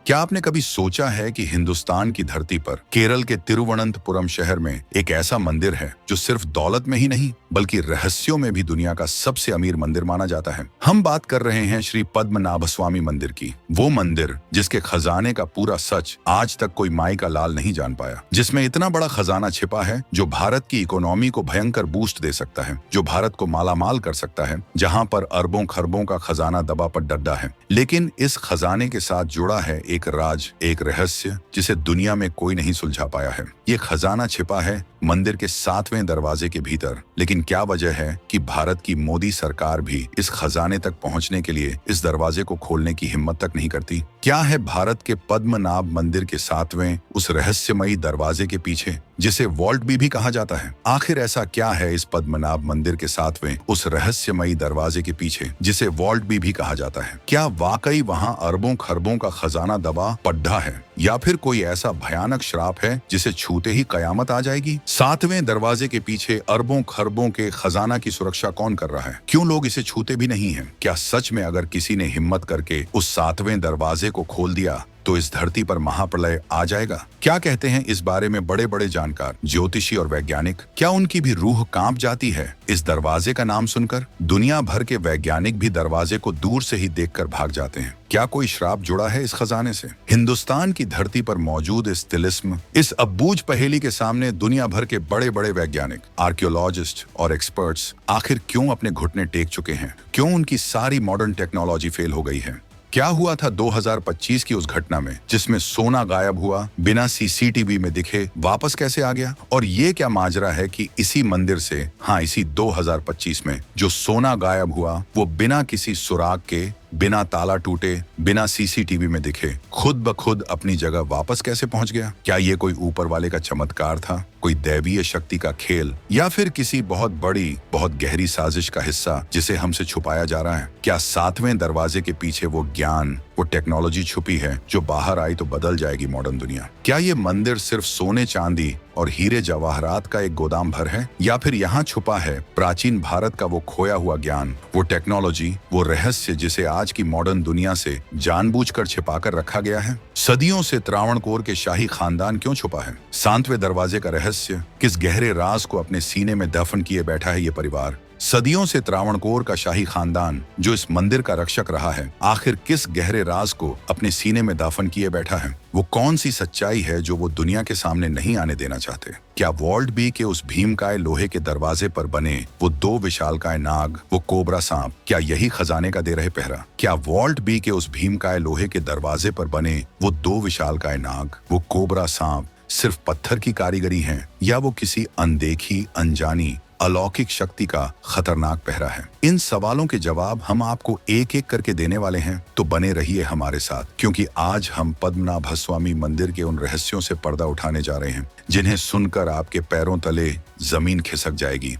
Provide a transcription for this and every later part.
क्या आपने कभी सोचा है कि हिंदुस्तान की धरती पर केरल के तिरुवनंतपुरम शहर में एक ऐसा मंदिर है जो सिर्फ दौलत में ही नहीं बल्कि रहस्यों में भी दुनिया का सबसे अमीर मंदिर माना जाता है। हम बात कर रहे हैं श्री पद्मनाभस्वामी मंदिर की, वो मंदिर जिसके खजाने का पूरा सच आज तक कोई माई का लाल नहीं जान पाया, जिसमें इतना बड़ा खजाना छिपा है जो भारत की इकोनॉमी को भयंकर बूस्ट दे सकता है, जो भारत को मालामाल कर सकता है, जहां पर अरबों खरबों का खजाना दबा पर डड्डा है। लेकिन इस खजाने के साथ जुड़ा है एक राज, एक रहस्य जिसे दुनिया में कोई नहीं सुलझा पाया है। ये खजाना छिपा है मंदिर के 7वें दरवाजे के भीतर। लेकिन क्या वजह है कि भारत की मोदी सरकार भी इस खजाने तक पहुंचने के लिए इस दरवाजे को खोलने की हिम्मत तक नहीं करती? क्या है भारत के पद्मनाभ मंदिर के 7वें उस रहस्यमयी दरवाजे के पीछे, जिसे वॉल्ट भी कहा जाता है? आखिर ऐसा क्या है इस पद्मनाभ मंदिर के 7वें उस रहस्यमयी दरवाजे के पीछे, जिसे वॉल्ट भी कहा जाता है? क्या वाकई वहां अरबों खरबों का खजाना दबा पड्ढा है, या फिर कोई ऐसा भयानक श्राप है जिसे छूते ही कयामत आ जाएगी? 7वें दरवाजे के पीछे अरबों खरबों के खजाना की सुरक्षा कौन कर रहा है? क्यों लोग इसे छूते भी नहीं हैं? क्या सच में अगर किसी ने हिम्मत करके उस 7वें दरवाजे को खोल दिया तो इस धरती पर महाप्रलय आ जाएगा? क्या कहते हैं इस बारे में बड़े बड़े जानकार, ज्योतिषी और वैज्ञानिक? क्या उनकी भी रूह कांप जाती है इस दरवाजे का नाम सुनकर? दुनिया भर के वैज्ञानिक भी दरवाजे को दूर से ही देखकर भाग जाते हैं। क्या कोई श्राप जुड़ा है इस खजाने से? हिंदुस्तान की धरती पर मौजूद इस तिलिस्म, इस अबूझ पहेली के सामने दुनिया भर के बड़े बड़े वैज्ञानिक, आर्कियोलॉजिस्ट और एक्सपर्ट्स आखिर क्यों अपने घुटने टेक चुके हैं? क्यों उनकी सारी मॉडर्न टेक्नोलॉजी फेल हो गई है? क्या हुआ था 2025 की उस घटना में जिसमें सोना गायब हुआ, बिना सीसीटीवी में दिखे वापस कैसे आ गया? और ये क्या माजरा है कि इसी मंदिर से, हाँ इसी 2025 में जो सोना गायब हुआ वो बिना किसी सुराग के, बिना ताला टूटे, बिना सीसीटीवी में दिखे खुद ब खुद अपनी जगह वापस कैसे पहुंच गया? क्या ये कोई ऊपर वाले का चमत्कार था, कोई दैवीय शक्ति का खेल, या फिर किसी बहुत बड़ी बहुत गहरी साजिश का हिस्सा जिसे हमसे छुपाया जा रहा है? क्या 7वें दरवाजे के पीछे वो ज्ञान, वो टेक्नोलॉजी छुपी है जो बाहर आई तो बदल जाएगी मॉडर्न दुनिया? क्या ये मंदिर सिर्फ सोने चांदी और हीरे जवाहरात का एक गोदाम भर है, या फिर यहाँ छुपा है प्राचीन भारत का वो खोया हुआ ज्ञान, वो टेक्नोलॉजी, वो रहस्य जिसे आज की मॉडर्न दुनिया से जानबूझकर छिपाकर रखा गया है? सदियों से त्रावणकोर के शाही खानदान क्यों छुपा है? 7वें दरवाजे का रहस्य, किस गहरे राज को अपने सीने में दफन किए बैठा है ये परिवार? सदियों से त्रावणकोर का शाही खानदान जो इस मंदिर का रक्षक रहा है, आखिर किस गहरे राज को अपने सीने में दफन किए बैठा है? वो कौन सी सच्चाई है जो वो दुनिया के सामने नहीं आने देना चाहते? क्या वॉल्ट बी के उस भीमकाय लोहे के दरवाजे पर बने वो 2 विशालकाय नाग, वो कोबरा सांप, क्या यही खजाने का दे रहे पहरा? क्या वॉल्ट बी के उस भीमकाय लोहे के दरवाजे पर बने वो 2 विशालकाय नाग, वो कोबरा सांप सिर्फ पत्थर की कारीगरी है, या वो किसी अनदेखी, अनजानी, अलौकिक शक्ति का खतरनाक पहरा है? इन सवालों के जवाब हम आपको एक एक करके देने वाले हैं, तो बने रहिए हमारे साथ, क्योंकि आज हम पद्मनाभस्वामी मंदिर के उन रहस्यों से पर्दा उठाने जा रहे हैं जिन्हें सुनकर आपके पैरों तले जमीन खिसक जाएगी।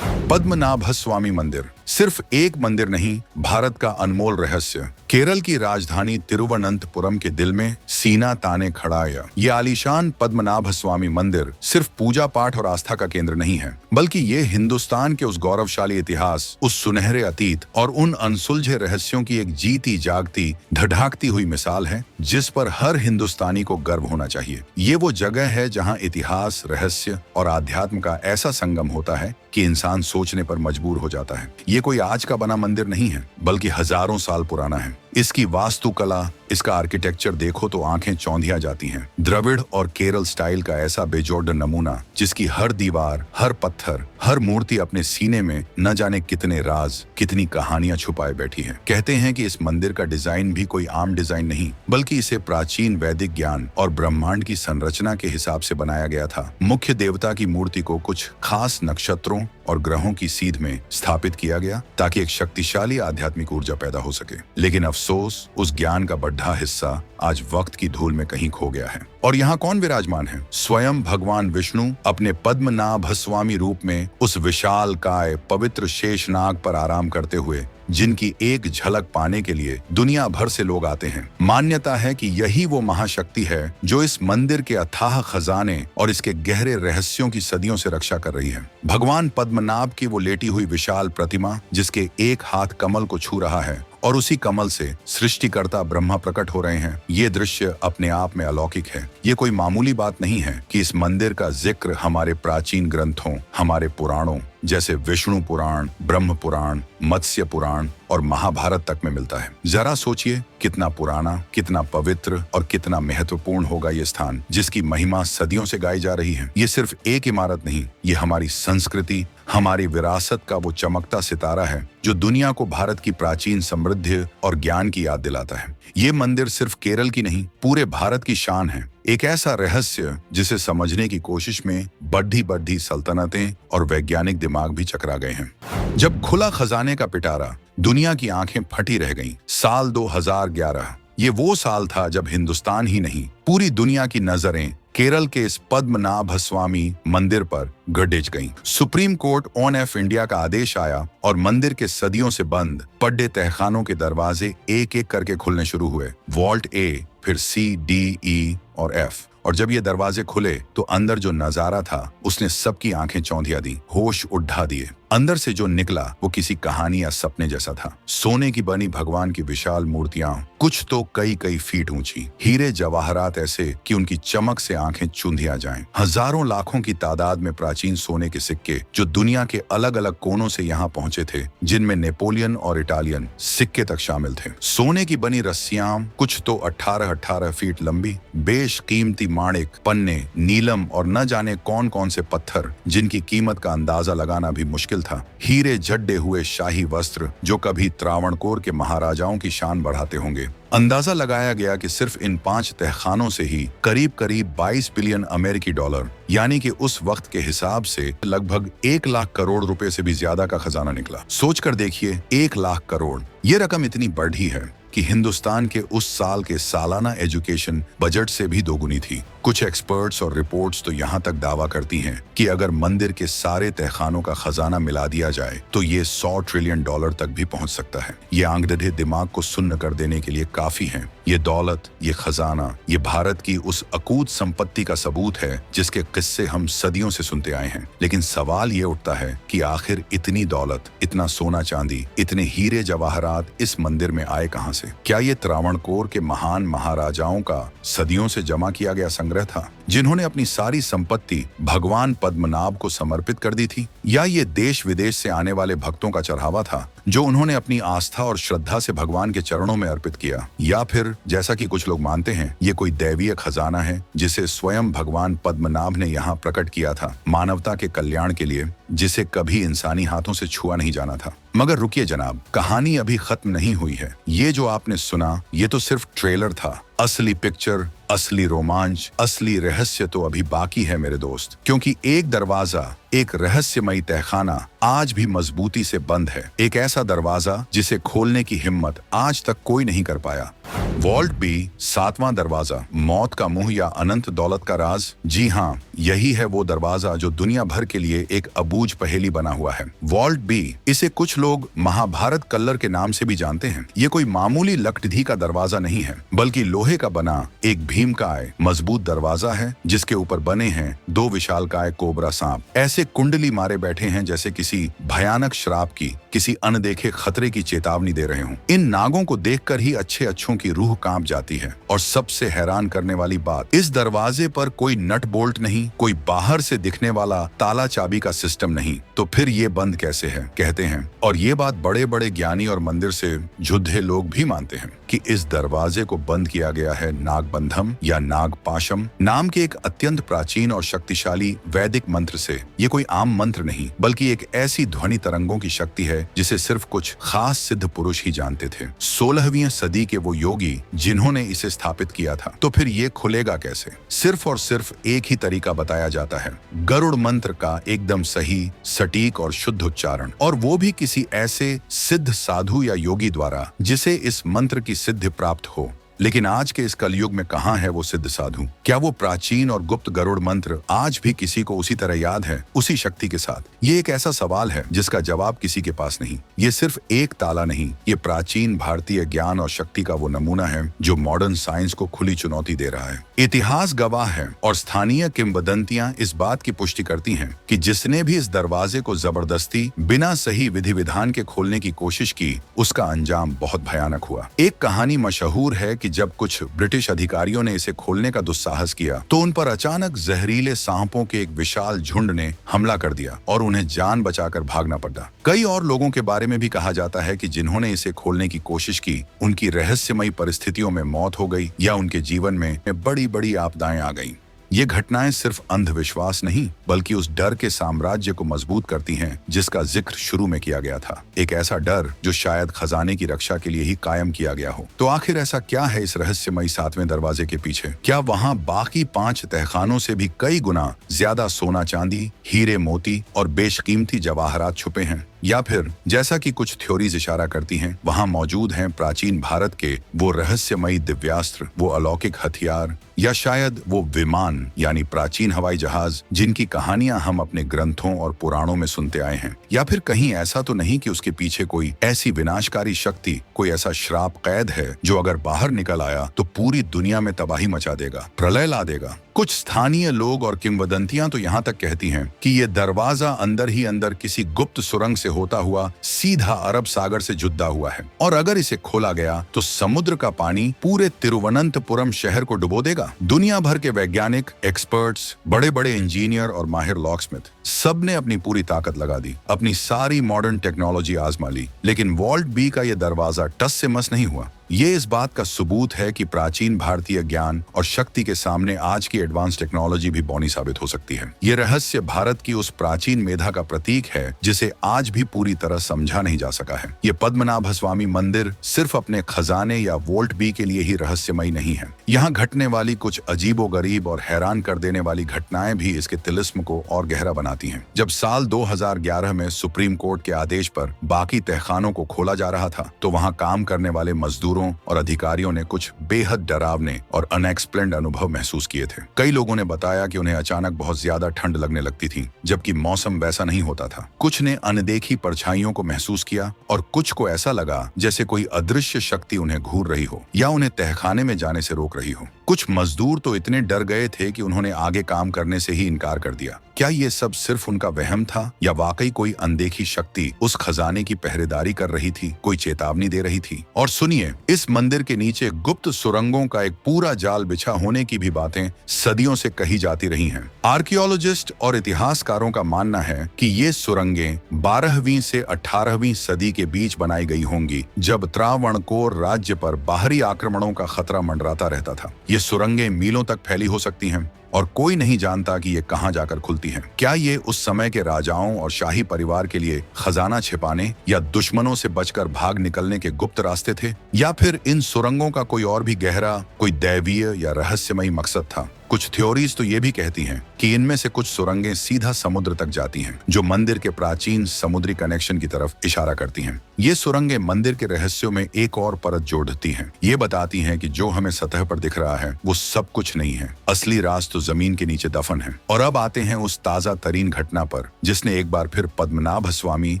पद्मनाभस्वामी मंदिर सिर्फ एक मंदिर नहीं, भारत का अनमोल रहस्य। केरल की राजधानी तिरुवनंतपुरम के दिल में सीना ताने खड़ा ये आलीशान पद्मनाभस्वामी मंदिर सिर्फ पूजा पाठ और आस्था का केंद्र नहीं है, बल्कि ये हिंदुस्तान के उस गौरवशाली इतिहास, उस सुनहरे अतीत और उन अनसुलझे रहस्यों की एक जीती जागती, धड़ाकती हुई मिसाल है जिस पर हर हिंदुस्तानी को गर्व होना चाहिए। ये वो जगह है जहाँ इतिहास, रहस्य और आध्यात्म का ऐसा संगम होता है कि इंसान सोचने पर मजबूर हो जाता है। ये कोई आज का बना मंदिर नहीं है, बल्कि हजारों साल पुराना है। इसकी वास्तुकला, इसका आर्किटेक्चर देखो तो आंखें चौंधिया जाती हैं। द्रविड़ और केरल स्टाइल का ऐसा बेजोड़ नमूना जिसकी हर दीवार, हर पत्थर, हर मूर्ति अपने सीने में न जाने कितने राज, कितनी कहानियां छुपाए बैठी हैं। कहते हैं कि इस मंदिर का डिजाइन भी कोई आम डिजाइन नहीं, बल्कि इसे प्राचीन वैदिक ज्ञान और ब्रह्मांड की संरचना के हिसाब से बनाया गया था। मुख्य देवता की मूर्ति को कुछ खास नक्षत्रों और ग्रहों की सीध में स्थापित किया गया ताकि एक शक्तिशाली आध्यात्मिक ऊर्जा पैदा हो सके। लेकिन अफसोस, उस ज्ञान का बड़ा हिस्सा आज वक्त की धूल में कहीं खो गया है। और यहाँ कौन विराजमान है? स्वयं भगवान विष्णु अपने पद्मनाभस्वामी रूप में उस विशाल काय पवित्र शेषनाग पर आराम करते हुए, जिनकी एक झलक पाने के लिए दुनिया भर से लोग आते हैं। मान्यता है कि यही वो महाशक्ति है जो इस मंदिर के अथाह खजाने और इसके गहरे रहस्यों की सदियों से रक्षा कर रही है। भगवान पद्मनाभ की वो लेटी हुई विशाल प्रतिमा, जिसके एक हाथ कमल को छू रहा है और उसी कमल से सृष्टिकर्ता ब्रह्मा प्रकट हो रहे हैं। ये दृश्य अपने आप में अलौकिक है। ये कोई मामूली बात नहीं है कि इस मंदिर का जिक्र हमारे प्राचीन ग्रंथों, हमारे पुराणों जैसे विष्णु पुराण, ब्रह्म पुराण, मत्स्य पुराण और महाभारत तक में मिलता है। जरा सोचिए कितना पुराना, कितना पवित्र और कितना महत्वपूर्ण होगा ये स्थान, जिसकी महिमा सदियों से गाई जा रही है। ये सिर्फ एक इमारत नहीं, ये हमारी संस्कृति, हमारी विरासत का वो चमकता सितारा है जो दुनिया को भारत की प्राचीन समृद्धि और ज्ञान की याद दिलाता है। ये मंदिर सिर्फ केरल की नहीं, पूरे भारत की शान है। एक ऐसा रहस्य जिसे समझने की कोशिश में बढ़ी बढ़ी सल्तनतें और वैज्ञानिक दिमाग भी चकरा गए हैं। जब खुला खजाने का पिटारा, दुनिया की आंखें फटी रह गईं। साल 2011 ये वो साल था जब हिंदुस्तान ही नहीं, पूरी दुनिया की नजरें केरल के इस पद्मनाभ स्वामी मंदिर पर गडिज गईं। सुप्रीम कोर्ट ऑफ इंडिया का आदेश आया और मंदिर के सदियों से बंद पड्डे तहखानों के दरवाजे एक एक करके खुलने शुरू हुए। वॉल्ट ए, फिर सी, डी, ई और एफ। और जब ये दरवाजे खुले तो अंदर जो नजारा था उसने सबकी आंखें चौंधिया दी, होश उड़ा दिए। अंदर से जो निकला वो किसी कहानी या सपने जैसा था। सोने की बनी भगवान की विशाल मूर्तियां, कुछ तो कई कई फीट ऊंची, हीरे जवाहरात ऐसे कि उनकी चमक से आंखें चूंधिया जाएं। हजारों लाखों की तादाद में प्राचीन सोने के सिक्के जो दुनिया के अलग अलग कोनों से यहाँ पहुंचे थे, जिनमें नेपोलियन और इटालियन सिक्के तक शामिल थे। सोने की बनी रस्सियां, कुछ तो 18-18 फीट लंबी, बेशकीमती माणिक, पन्ने, नीलम और न जाने कौन कौन से पत्थर जिनकी कीमत का अंदाजा लगाना भी मुश्किल था। हीरे जड्डे हुए शाही वस्त्र जो कभी त्रावणकोर के महाराजाओं की शान बढ़ाते होंगे। अंदाजा लगाया गया कि सिर्फ इन 5 तहखानों से ही करीब करीब 22 बिलियन अमेरिकी डॉलर, यानी कि उस वक्त के हिसाब से लगभग 1 लाख करोड़ रुपए से भी ज्यादा का खजाना निकला। सोचकर देखिए, 1 लाख करोड़, ये रकम इतनी बढ़ी है कि हिंदुस्तान के उस साल के सालाना एजुकेशन बजट से भी दोगुनी थी। कुछ एक्सपर्ट्स और रिपोर्ट्स तो यहाँ तक दावा करती हैं कि अगर मंदिर के सारे तहखानों का खजाना मिला दिया जाए तो ये 100 ट्रिलियन डॉलर तक भी पहुंच सकता है। ये आंगडढ़े दिमाग को सुन्न कर देने के लिए काफी है। ये दौलत, ये खजाना, ये भारत की उस अकूत संपत्ति का सबूत है जिसके किस्से हम सदियों से सुनते आए हैं। लेकिन सवाल ये उठता है कि आखिर इतनी दौलत, इतना सोना चांदी, इतने हीरे जवाहरात इस मंदिर में आए कहां से? क्या ये त्रावणकोर के महान महाराजाओं का सदियों से जमा किया गया संग्रह था, जिन्होंने अपनी सारी संपत्ति भगवान पद्मनाभ को समर्पित कर दी थी? या ये देश विदेश से आने वाले भक्तों का चढ़ावा था जो उन्होंने अपनी आस्था और श्रद्धा से भगवान के चरणों में अर्पित किया? या फिर जैसा कि कुछ लोग मानते हैं, ये कोई दैवीय खजाना है जिसे स्वयं भगवान पद्मनाभ ने यहाँ प्रकट किया था, मानवता के कल्याण के लिए, जिसे कभी इंसानी हाथों से छुआ नहीं जाना था। मगर रुकिए जनाब, कहानी अभी खत्म नहीं हुई है। ये जो आपने सुना, ये तो सिर्फ ट्रेलर था। असली पिक्चर, असली रोमांच, असली रहस्य तो अभी बाकी है मेरे दोस्त। क्योंकि एक दरवाजा, एक रहस्यमयी तहखाना आज भी मजबूती से बंद है। एक ऐसा दरवाजा जिसे खोलने की हिम्मत आज तक कोई नहीं कर पाया। वॉल्ट बी, 7वां दरवाजा, मौत का मुंह या अनंत दौलत का राज। जी हाँ, यही है वो दरवाजा जो दुनिया भर के लिए एक अबूझ पहेली बना हुआ है। वॉल्ट बी, इसे कुछ लोग महाभारत कल्लर के नाम से भी जानते हैं। ये कोई मामूली लकड़ी का दरवाजा नहीं है, बल्कि लोहे का बना एक भीमकाय मजबूत दरवाजा है जिसके ऊपर बने हैं 2 विशालकाय कोबरा सांप। ऐसे कुंडली मारे बैठे हैं जैसे किसी भयानक श्राप की, किसी अनदेखे खतरे की चेतावनी दे रहे हों। इन नागों को देखकर ही अच्छे अच्छों की रूह कांप जाती है। और सबसे हैरान करने वाली बात, इस दरवाजे पर कोई नट बोल्ट नहीं, कोई बाहर से दिखने वाला ताला चाबी का सिस्टम नहीं। तो फिर ये बंद कैसे है? कहते हैं, और ये बात बड़े बड़े ज्ञानी और मंदिर से जुद्धे लोग भी मानते हैं, कि इस दरवाजे को बंद किया गया है नागबंधम या नागपाशम नाम के एक अत्यंत प्राचीन और शक्तिशाली वैदिक मंत्र से। ये कोई आम मंत्र नहीं, बल्कि एक ऐसी ध्वनि तरंगों की शक्ति है जिसे सिर्फ कुछ खास सिद्ध पुरुष ही जानते थे। 16वीं सदी के वो योगी जिन्होंने इसे स्थापित किया था। तो फिर ये खुलेगा कैसे? सिर्फ और सिर्फ एक ही तरीका बताया जाता है, गरुड़ मंत्र का एकदम सही, सटीक और शुद्ध उच्चारण, और वो भी किसी ऐसे सिद्ध साधु या योगी द्वारा जिसे इस मंत्र की सिद्धि प्राप्त हो। लेकिन आज के इस कलयुग में कहाँ है वो सिद्ध साधु? क्या वो प्राचीन और गुप्त गरुड़ मंत्र आज भी किसी को उसी तरह याद है, उसी शक्ति के साथ? ये एक ऐसा सवाल है जिसका जवाब किसी के पास नहीं। ये सिर्फ एक ताला नहीं, ये प्राचीन भारतीय ज्ञान और शक्ति का वो नमूना है जो मॉडर्न साइंस को खुली चुनौती दे रहा है। इतिहास गवाह है और स्थानीय किंवदंतियां इस बात की पुष्टि करती हैं कि जिसने भी इस दरवाजे को जबरदस्ती बिना सही विधि विधान के खोलने की कोशिश की, उसका अंजाम बहुत भयानक हुआ। एक कहानी मशहूर है कि जब कुछ ब्रिटिश अधिकारियों ने इसे खोलने का दुस्साहस किया तो उन पर अचानक जहरीले सांपों के एक विशाल झुंड ने हमला कर दिया और उन्हें जान बचाकर भागना पड़ा। कई और लोगों के बारे में भी कहा जाता है कि जिन्होंने इसे खोलने की कोशिश की, उनकी रहस्यमयी परिस्थितियों में मौत हो गई या उनके जीवन में बड़ी बड़ी आपदाएं आ गईं। ये घटनाएं सिर्फ अंधविश्वास नहीं, बल्कि उस डर के साम्राज्य को मजबूत करती हैं जिसका जिक्र शुरू में किया गया था। एक ऐसा डर जो शायद खजाने की रक्षा के लिए ही कायम किया गया हो। तो आखिर ऐसा क्या है इस रहस्यमयी 7वें दरवाजे के पीछे? क्या वहाँ बाकी 5 तहखानों से भी कई गुना ज्यादा सोना चांदी, हीरे मोती और बेशकीमती जवाहरात छुपे हैं? या फिर जैसा कि कुछ थ्योरीज इशारा करती हैं, वहां मौजूद हैं प्राचीन भारत के वो रहस्यमयी दिव्यास्त्र, वो अलौकिक हथियार, या शायद वो विमान यानी प्राचीन हवाई जहाज जिनकी कहानियां हम अपने ग्रंथों और पुराणों में सुनते आए हैं? या फिर कहीं ऐसा तो नहीं कि उसके पीछे कोई ऐसी विनाशकारी शक्ति, कोई ऐसा श्राप कैद है जो अगर बाहर निकल आया तो पूरी दुनिया में तबाही मचा देगा, प्रलय ला देगा? कुछ स्थानीय लोग और किंवदंतियां तो यहाँ तक कहती हैं कि ये दरवाजा अंदर ही अंदर किसी गुप्त सुरंग से होता हुआ सीधा अरब सागर से जुड़ा हुआ है, और अगर इसे खोला गया तो समुद्र का पानी पूरे तिरुवनंतपुरम शहर को डुबो देगा। दुनिया भर के वैज्ञानिक, एक्सपर्ट्स, बड़े बड़े इंजीनियर और माहिर लॉकस्मिथ सब ने अपनी पूरी ताकत लगा दी, अपनी सारी मॉडर्न टेक्नोलॉजी आजमा ली, लेकिन वॉल्ट बी का ये दरवाजा टस से मस नहीं हुआ। ये इस बात का सबूत है कि प्राचीन भारतीय ज्ञान और शक्ति के सामने आज की एडवांस टेक्नोलॉजी भी बौनी साबित हो सकती है। ये रहस्य भारत की उस प्राचीन मेधा का प्रतीक है जिसे आज भी पूरी तरह समझा नहीं जा सका है। ये पद्मनाभ स्वामी मंदिर सिर्फ अपने खजाने या वोल्ट बी के लिए ही रहस्यमयी नहीं है। यहाँ घटने वाली कुछ अजीबोगरीब और हैरान कर देने वाली घटनाएं भी इसके तिलिस्म को और गहरा बनाती हैं। जब साल 2011 में सुप्रीम कोर्ट के आदेश पर बाकी तहखानों को खोला जा रहा था, तो वहाँ काम करने वाले मजदूरों और अधिकारियों ने कुछ बेहद डरावने और अनएक्सप्लेन्ड अनुभव महसूस किए थे। कई लोगों ने बताया कि उन्हें अचानक बहुत ज्यादा ठंड लगने लगती थी, जबकि मौसम वैसा नहीं होता था। कुछ ने अनदेखी परछाइयों को महसूस किया और कुछ को ऐसा लगा जैसे कोई अदृश्य शक्ति उन्हें घूर रही हो या उन्हें तहखाने में जाने से रोक रही हो। कुछ मजदूर तो इतने डर गए थे कि उन्होंने आगे काम करने से ही इनकार कर दिया। क्या ये सब सिर्फ उनका वहम था या वाकई कोई अनदेखी शक्ति उस खजाने की पहरेदारी कर रही थी, कोई चेतावनी दे रही थी? और सुनिए, इस मंदिर के नीचे गुप्त सुरंगों का एक पूरा जाल बिछा होने की भी बातें सदियों से कही जाती रही हैं। आर्कियोलॉजिस्ट और इतिहासकारों का मानना है कि ये सुरंगें 12वीं से 18वीं सदी के बीच बनाई गई होंगी, जब त्रावणकोर राज्य पर बाहरी आक्रमणों का खतरा मंडराता रहता था। ये सुरंगें मीलों तक फैली हो सकती हैं और कोई नहीं जानता कि ये कहां जाकर खुलती हैं। क्या ये उस समय के राजाओं और शाही परिवार के लिए खजाना छिपाने या दुश्मनों से बचकर भाग निकलने के गुप्त रास्ते थे, या फिर इन सुरंगों का कोई और भी गहरा, कोई दैवीय या रहस्यमयी मकसद था? कुछ थ्योरीज तो ये भी कहती हैं कि इनमें से कुछ सुरंगें सीधा समुद्र तक जाती हैं, जो मंदिर के प्राचीन समुद्री कनेक्शन की तरफ इशारा करती हैं। ये सुरंगें मंदिर के रहस्यों में एक और परत जोड़ती हैं। ये बताती हैं कि जो हमें सतह पर दिख रहा है वो सब कुछ नहीं है, असली राज तो जमीन के नीचे दफन है। और अब आते हैं उस ताजा तरीन घटना पर जिसने एक बार फिर पद्मनाभ स्वामी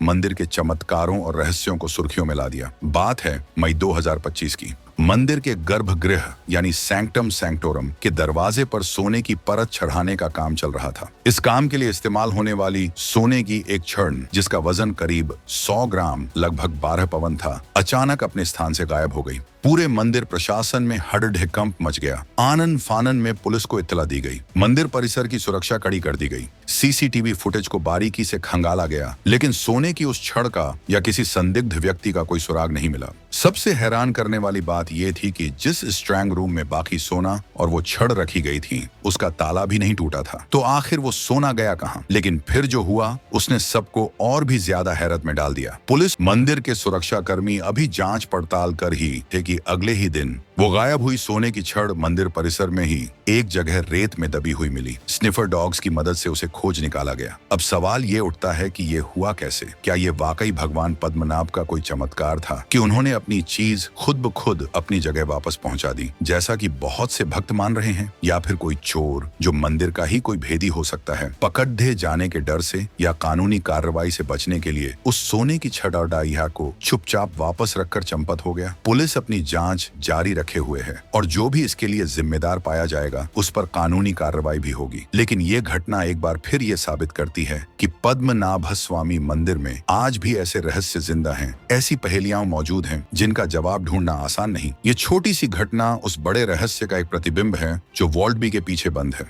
मंदिर के चमत्कारों और रहस्यों को सुर्खियों में ला दिया। बात है मई 2025 की। मंदिर के गर्भगृह यानी सैंक्टम सैंक्टोरम के दरवाजे पर सोने की परत चढ़ाने का काम चल रहा था। इस काम के लिए इस्तेमाल होने वाली सोने की एक छड़, जिसका वजन करीब 100 ग्राम लगभग 12 पवन था, अचानक अपने स्थान से गायब हो गई। पूरे मंदिर प्रशासन में हड़कंप मच गया। आनन फानन में पुलिस को इत्तला दी गई। मंदिर परिसर की सुरक्षा कड़ी कर दी गई। सीसीटीवी फुटेज को बारीकी से खंगाला गया, लेकिन सोने की उस छड़ का या किसी संदिग्ध व्यक्ति का कोई सुराग नहीं मिला। सबसे हैरान करने वाली बात यह थी कि जिस स्ट्रैंग रूम में बाकी सोना और वो छड़ रखी गई थी, उसका ताला भी नहीं टूटा था। तो आखिर वो सोना गया कहाँ? लेकिन फिर जो हुआ उसने सबको और भी ज्यादा हैरत में डाल दिया। पुलिस, मंदिर के सुरक्षा कर्मी अभी जांच पड़ताल कर ही थे कि अगले ही दिन वो गायब हुई सोने की छड़ मंदिर परिसर में ही एक जगह रेत में दबी हुई मिली। स्निफर डॉग्स की मदद से उसे खोज निकाला गया। अब सवाल ये उठता है कि ये हुआ कैसे? क्या ये वाकई भगवान पद्मनाभ का कोई चमत्कार था कि उन्होंने अपनी चीज खुद ब खुद अपनी जगह वापस पहुंचा दी, जैसा कि बहुत से भक्त मान रहे हैं? या फिर कोई चोर जो मंदिर का ही कोई भेदी हो सकता है, पकड़े जाने के डर से या कानूनी कार्रवाई से बचने के लिए उस सोने की छड़ और डाहिया को चुपचाप वापस रखकर चंपत हो गया? पुलिस अपनी जांच जारी रखे हुए है और जो भी इसके लिए जिम्मेदार पाया जाएगा उस पर कानूनी कार्रवाई भी होगी। लेकिन ये घटना एक बार फिर ये साबित करती है कि पद्मनाभ स्वामी मंदिर में आज भी ऐसे रहस्य जिंदा हैं, ऐसी पहेलियां मौजूद हैं जिनका जवाब ढूंढना आसान नहीं। ये छोटी सी घटना उस बड़े रहस्य का एक प्रतिबिंब है जो वॉल्ट बी के पीछे बंद है।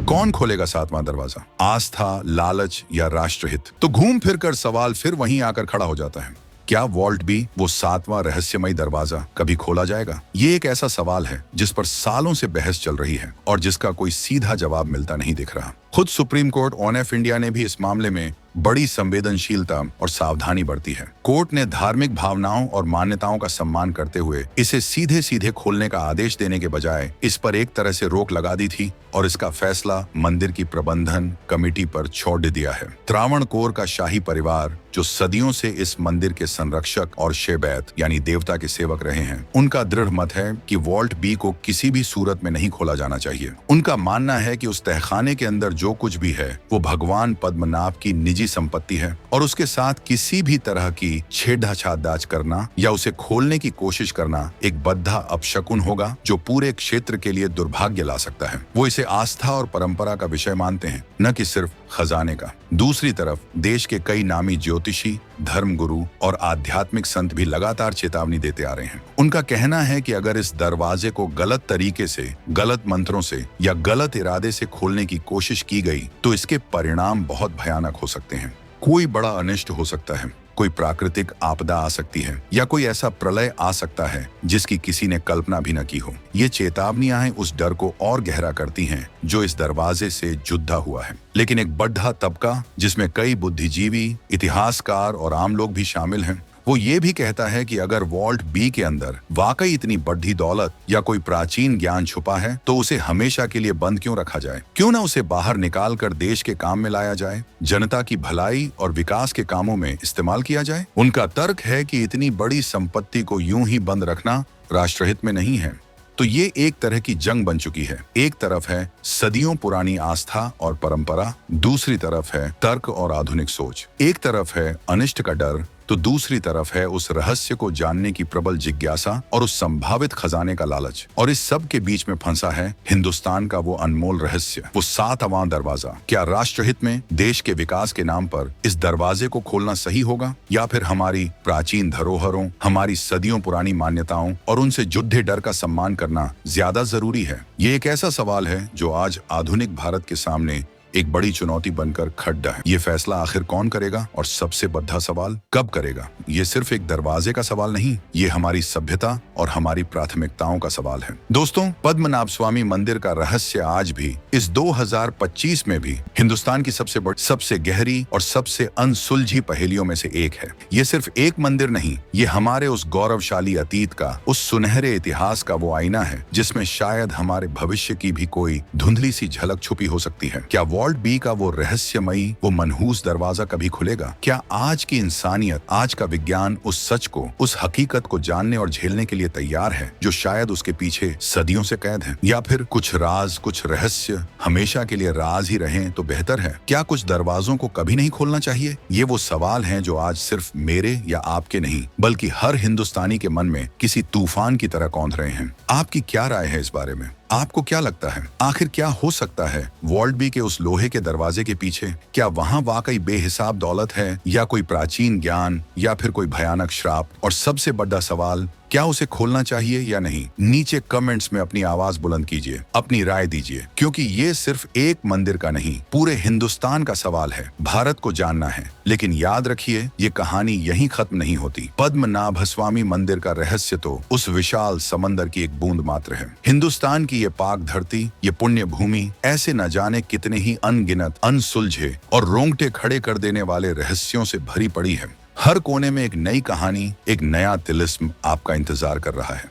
कौन खोलेगा सातवां दरवाजा? आस्था, लालच या राष्ट्रहित? तो घूम फिर कर सवाल फिर वहीं आकर खड़ा हो जाता है, क्या वॉल्ट बी, वो सातवां रहस्यमयी दरवाजा, कभी खोला जाएगा? ये एक ऐसा सवाल है जिस पर सालों से बहस चल रही है और जिसका कोई सीधा जवाब मिलता नहीं दिख रहा। खुद सुप्रीम कोर्ट ऑफ इंडिया ने भी इस मामले में बड़ी संवेदनशीलता और सावधानी बरती है। कोर्ट ने धार्मिक भावनाओं और मान्यताओं का सम्मान करते हुए इसे सीधे सीधे खोलने का आदेश देने के बजाय इस पर एक तरह से रोक लगा दी थी और इसका फैसला मंदिर की प्रबंधन कमेटी पर छोड़ दिया है। त्रावणकोर का शाही परिवार, जो सदियों से इस मंदिर के संरक्षक और शेबैत यानी देवता के सेवक रहे हैं, उनका दृढ़ मत है कि वॉल्ट बी को किसी भी सूरत में नहीं खोला जाना चाहिए। उनका मानना है कि उस तहखाने के अंदर जो कुछ भी है वो भगवान पद्मनाभ की निजी संपत्ति है और उसके साथ किसी भी तरह की छेड़छाड़ करना या उसे खोलने की कोशिश करना एक बद्धा अपशकुन होगा जो पूरे क्षेत्र के लिए दुर्भाग्य ला सकता है। वो इसे आस्था और परंपरा का विषय मानते हैं, न कि सिर्फ खजाने का। दूसरी तरफ देश के कई नामी ज्योतिषी, धर्मगुरु और आध्यात्मिक संत भी लगातार चेतावनी देते आ रहे हैं। उनका कहना है कि अगर इस दरवाजे को गलत तरीके से, गलत मंत्रों से या गलत इरादे से खोलने की कोशिश की गई तो इसके परिणाम बहुत भयानक हो सकते हैं। कोई बड़ा अनिष्ट हो सकता है, कोई प्राकृतिक आपदा आ सकती है या कोई ऐसा प्रलय आ सकता है जिसकी किसी ने कल्पना भी न की हो। ये चेतावनियां उस डर को और गहरा करती हैं जो इस दरवाजे से जुद्धा हुआ है। लेकिन एक बड़ा तबका, जिसमें कई बुद्धिजीवी, इतिहासकार और आम लोग भी शामिल हैं, वो ये भी कहता है कि अगर वॉल्ट बी के अंदर वाकई इतनी बड़ी दौलत या कोई प्राचीन ज्ञान छुपा है तो उसे हमेशा के लिए बंद क्यों रखा जाए? क्यों ना उसे बाहर निकाल कर देश के काम में लाया जाए, जनता की भलाई और विकास के कामों में इस्तेमाल किया जाए? उनका तर्क है कि इतनी बड़ी संपत्ति को यूं ही बंद रखना राष्ट्रहित में नहीं है। तो ये एक तरह की जंग बन चुकी है। एक तरफ है सदियों पुरानी आस्था और परंपरा, दूसरी तरफ है तर्क और आधुनिक सोच। एक तरफ है अनिष्ट का डर तो दूसरी तरफ है उस रहस्य को जानने की प्रबल जिज्ञासा और उस संभावित खजाने का लालच। और इस सब के बीच में फंसा है हिंदुस्तान का वो अनमोल रहस्य, वो सातवां दरवाजा। क्या राष्ट्रहित में देश के विकास के नाम पर इस दरवाजे को खोलना सही होगा या फिर हमारी प्राचीन धरोहरों, हमारी सदियों पुरानी मान्यताओं और उनसे जुद्धे डर का सम्मान करना ज्यादा जरूरी है? ये एक ऐसा सवाल है जो आज आधुनिक भारत के सामने एक बड़ी चुनौती बनकर खड़ा है। ये फैसला आखिर कौन करेगा और सबसे बड़ा सवाल, कब करेगा? ये सिर्फ एक दरवाजे का सवाल नहीं, ये हमारी सभ्यता और हमारी प्राथमिकताओं का सवाल है। दोस्तों, पद्मनाभ स्वामी मंदिर का रहस्य आज भी इस 2025 में भी हिंदुस्तान की सबसे बड़ी, सबसे गहरी और सबसे अनसुलझी पहेलियों में से एक है। ये सिर्फ एक मंदिर नहीं, ये हमारे उस गौरवशाली अतीत का, उस सुनहरे इतिहास का वो आईना है जिसमें शायद हमारे भविष्य की भी कोई धुंधली सी झलक छुपी हो सकती है। क्या वॉल्ट बी का वो रहस्यमयी, वो मनहूस दरवाजा कभी खुलेगा? क्या आज की इंसानियत, आज का विज्ञान उस सच को, उस हकीकत को जानने और झेलने के लिए तैयार है जो शायद उसके पीछे सदियों से कैद है? या फिर कुछ राज, कुछ रहस्य हमेशा के लिए राज ही रहें तो बेहतर है? क्या कुछ दरवाजों को कभी नहीं खोलना चाहिए? ये वो सवाल हैं जो आज सिर्फ मेरे या आपके नहीं बल्कि हर हिंदुस्तानी के मन में किसी तूफान की तरह कौंध रहे हैं। आपकी क्या राय है इस बारे में? आपको क्या लगता है, आखिर क्या हो सकता है वॉल्ट बी के उस लोहे के दरवाजे के पीछे? क्या वहां वाकई बेहिसाब दौलत है या कोई प्राचीन ज्ञान या फिर कोई भयानक श्राप? और सबसे बड़ा सवाल, क्या उसे खोलना चाहिए या नहीं? नीचे कमेंट्स में अपनी आवाज बुलंद कीजिए, अपनी राय दीजिए, क्योंकि ये सिर्फ एक मंदिर का नहीं, पूरे हिंदुस्तान का सवाल है। भारत को जानना है, लेकिन याद रखिए ये कहानी यहीं खत्म नहीं होती। पद्मनाभ स्वामी मंदिर का रहस्य तो उस विशाल समंदर की एक बूंद मात्र है। हिंदुस्तान की ये पाक धरती, ये पुण्य भूमि ऐसे न जाने कितने ही अनगिनत, अनसुलझे और रोंगटे खड़े कर देने वाले रहस्यों से भरी पड़ी है। हर कोने में एक नई कहानी, एक नया तिलिस्म आपका इंतजार कर रहा है।